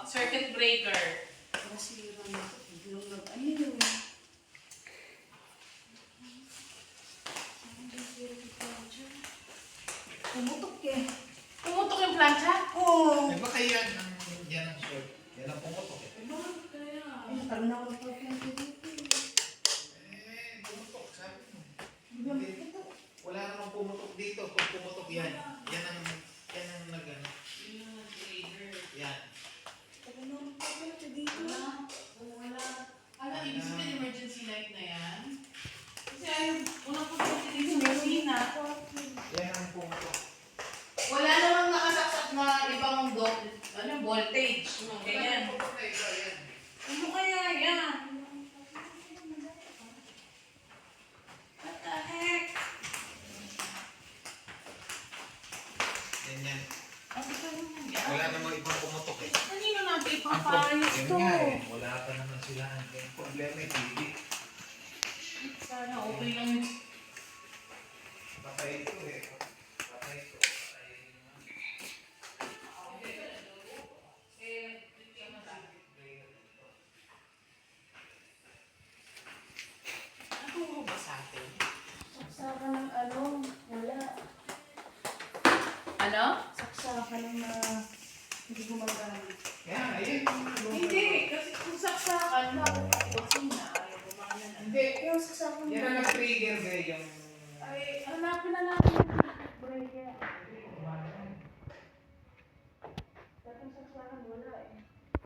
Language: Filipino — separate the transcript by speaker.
Speaker 1: circuit breaker.
Speaker 2: Nasira na ito. Biglang nag-ano. Pumutok eh.
Speaker 1: Pumutok yung plancha?
Speaker 2: Oo.
Speaker 3: Eh baka yan ang short. Yan ang pumutok eh.
Speaker 1: Bakit kaya?
Speaker 2: Ay, tagal na ako nagpapalento dito.
Speaker 3: Pumutok, sabi mo.
Speaker 2: Biglang
Speaker 3: Hindi.
Speaker 2: ito.
Speaker 3: Wala namang pumutok dito. Kung pumutok yan, yan ang nag-ano.
Speaker 1: Yung breaker.
Speaker 3: Yan.
Speaker 2: Tagal na ako nagpapalento dito.
Speaker 1: Wala. Ano, ibig sabihin emergency light na yan? Kasi ayaw, unang pagkakas dito sa kusina.
Speaker 3: Yan ang pumutok.
Speaker 1: Wala namang nakasaksak na ibang voltage. Ganyan.
Speaker 3: Pumutok na iba yan.
Speaker 1: Ano kaya yan? What the heck?
Speaker 3: Yan yan.
Speaker 1: Ano ka naman yan?
Speaker 3: Wala namang ibang pumutok eh.
Speaker 1: Kanino natin
Speaker 3: Ang
Speaker 1: ipapayos
Speaker 3: yun
Speaker 1: to?
Speaker 3: nga eh. Wala pa naman sila. Ang problema eh, TV.
Speaker 1: Sana okay lang.
Speaker 3: Patay ito eh. Patay ito.
Speaker 1: Ano ba sa atin?
Speaker 2: Saksakan ng ano. Wala.
Speaker 1: Ano?
Speaker 2: Saksakan ng hindi gumagamit.
Speaker 3: Yan, ayun.
Speaker 1: Hindi, kasi kung saksakan na, kusina, ayaw gumana na.
Speaker 3: Hindi.
Speaker 2: Yung saksakan
Speaker 3: Yan ang nag-trigger ba yung...
Speaker 1: Ay, hanapin na natin yung breaker.
Speaker 2: Dating saksakan wala eh.